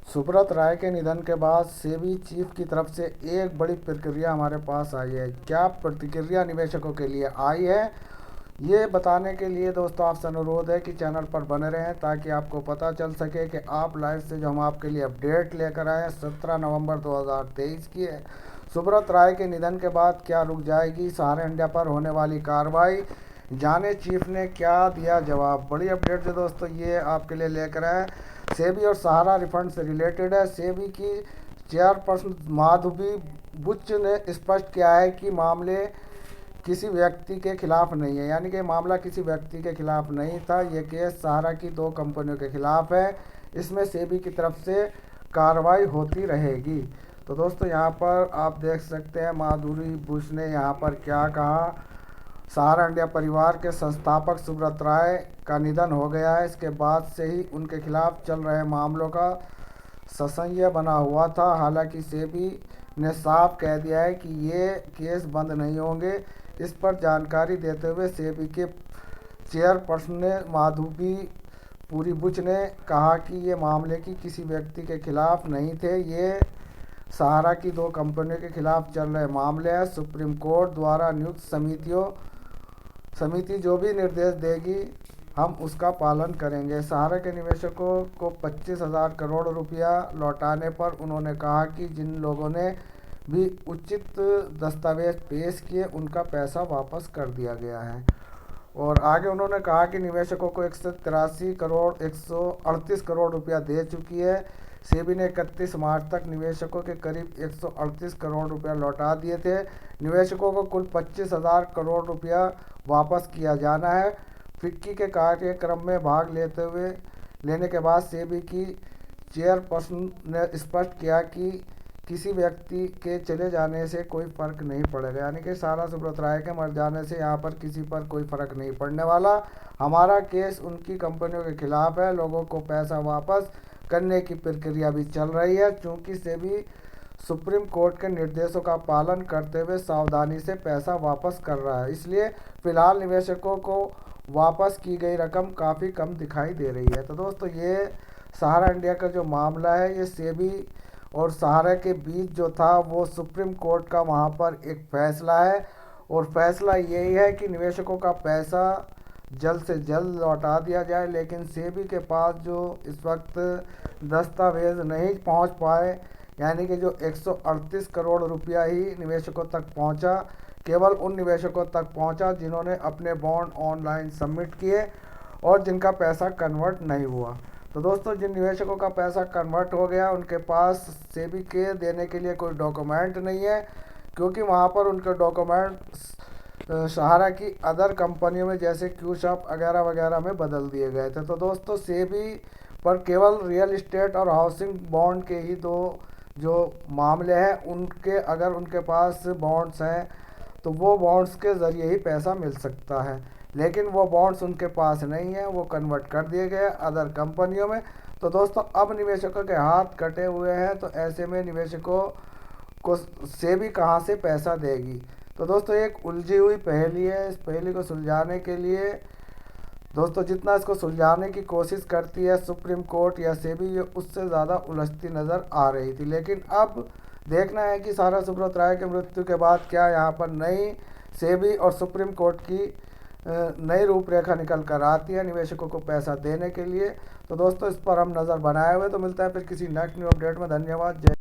सुब्रत राय के निधन के बाद सेबी चीफ की तरफ से एक बड़ी प्रतिक्रिया हमारे पास आई है। क्या प्रतिक्रिया निवेशकों के लिए आई है, ये बताने के लिए दोस्तों आपसे अनुरोध है कि चैनल पर बने रहें ताकि आपको पता चल सके कि आप लाइव से जो हम आपके लिए अपडेट लेकर आए हैं 17 नवंबर 2023 की है। सुब्रत राय के निधन के बाद क्या रुक जाएगी सहारा इंडिया पर होने वाली कार्रवाई, जाने चीफ ने क्या दिया जवाब। बड़ी अपडेट जो दोस्तों ये आपके लिए लेकर आए। सेबी और सहारा रिफंड से रिलेटेड है। सेबी की चेयरपर्सन माधवी बुच ने स्पष्ट किया है कि मामले किसी व्यक्ति के खिलाफ नहीं है, यानी कि मामला किसी व्यक्ति के खिलाफ नहीं था। ये केस सहारा की 2 कंपनियों के खिलाफ है। इसमें सेबी की तरफ से कार्रवाई होती रहेगी। तो दोस्तों यहाँ पर आप देख सकते हैं माधुरी बुश ने यहाँ पर क्या कहा। सहारा इंडिया परिवार के संस्थापक सुब्रत राय का निधन हो गया है। इसके बाद से ही उनके खिलाफ चल रहे मामलों का संशय बना हुआ था। हालांकि सेबी ने साफ कह दिया है कि ये केस बंद नहीं होंगे। इस पर जानकारी देते हुए सेबी के चेयरपर्सन ने माधवी पूरी बुच ने कहा कि ये मामले की किसी व्यक्ति के खिलाफ नहीं थे, ये सहारा की 2 कंपनियों के खिलाफ चल रहे मामले हैं। सुप्रीम कोर्ट द्वारा नियुक्त समिति जो भी निर्देश देगी हम उसका पालन करेंगे। सहारा के निवेशकों को 25,000 करोड़ रुपया लौटाने पर उन्होंने कहा कि जिन लोगों ने भी उचित दस्तावेज पेश किए उनका पैसा वापस कर दिया गया है। और आगे उन्होंने कहा कि निवेशकों को 138 करोड़ रुपया दे चुकी है। सेबी ने 31 मार्च तक निवेशकों के करीब 138 करोड़ रुपया लौटा दिए थे। निवेशकों को कुल 25,000 करोड़ रुपया वापस किया जाना है। फिक्की के कार्यक्रम में भाग लेने के बाद सेबी की चेयरपर्सन ने स्पष्ट किया कि किसी व्यक्ति के चले जाने से कोई फर्क नहीं पड़ेगा, यानी कि सारा सुब्रत राय के मर जाने से यहाँ पर किसी पर कोई फर्क नहीं पड़ने वाला। हमारा केस उनकी कंपनियों के खिलाफ है। लोगों को पैसा वापस करने की प्रक्रिया भी चल रही है। चूंकि सेबी सुप्रीम कोर्ट के निर्देशों का पालन करते हुए सावधानी से पैसा वापस कर रहा है, इसलिए फिलहाल निवेशकों को वापस की गई रकम काफ़ी कम दिखाई दे रही है। तो दोस्तों ये सहारा इंडिया का जो मामला है, ये सेबी और सहारा के बीच जो था वो सुप्रीम कोर्ट का वहाँ पर एक फैसला है। और फैसला यही है कि निवेशकों का पैसा जल्द से जल्द लौटा दिया जाए। लेकिन सेबी के पास जो इस वक्त दस्तावेज नहीं पहुँच पाए, यानी कि जो 138 करोड़ रुपया ही निवेशकों तक पहुँचा, केवल उन निवेशकों तक पहुँचा जिन्होंने अपने बॉन्ड ऑनलाइन सबमिट किए और जिनका पैसा कन्वर्ट नहीं हुआ। तो दोस्तों जिन निवेशकों का पैसा कन्वर्ट हो गया उनके पास सेबी के देने के लिए कोई डॉक्यूमेंट नहीं है, क्योंकि वहाँ पर उनके डॉक्यूमेंट सहारा की अदर कंपनियों में जैसे क्यूशॉप वगैरह वगैरह में बदल दिए गए थे। तो दोस्तों सेबी पर केवल रियल इस्टेट और हाउसिंग बॉन्ड के ही 2 जो मामले हैं, उनके अगर उनके पास बॉन्ड्स हैं तो वो बॉन्ड्स के ज़रिए ही पैसा मिल सकता है। लेकिन वो बॉन्ड्स उनके पास नहीं है, वो कन्वर्ट कर दिए गए अदर कंपनियों में। तो दोस्तों अब निवेशकों के हाथ कटे हुए हैं, तो ऐसे में निवेशकों को सेबी कहाँ से पैसा देगी। तो दोस्तों एक उलझी हुई पहेली है। इस पहेली को सुलझाने के लिए दोस्तों जितना इसको सुलझाने की कोशिश करती है सुप्रीम कोर्ट या सेबी, ये उससे ज़्यादा उलझती नज़र आ रही थी। लेकिन अब देखना है कि सारा सुब्रत राय के मृत्यु के बाद क्या यहाँ पर नई सेबी और सुप्रीम कोर्ट की नई रूपरेखा निकल कर आती है निवेशकों को पैसा देने के लिए। तो दोस्तों इस पर हम नज़र बनाए हुए। तो मिलता है फिर किसी नेक्स्ट न्यू अपडेट में। धन्यवाद। जय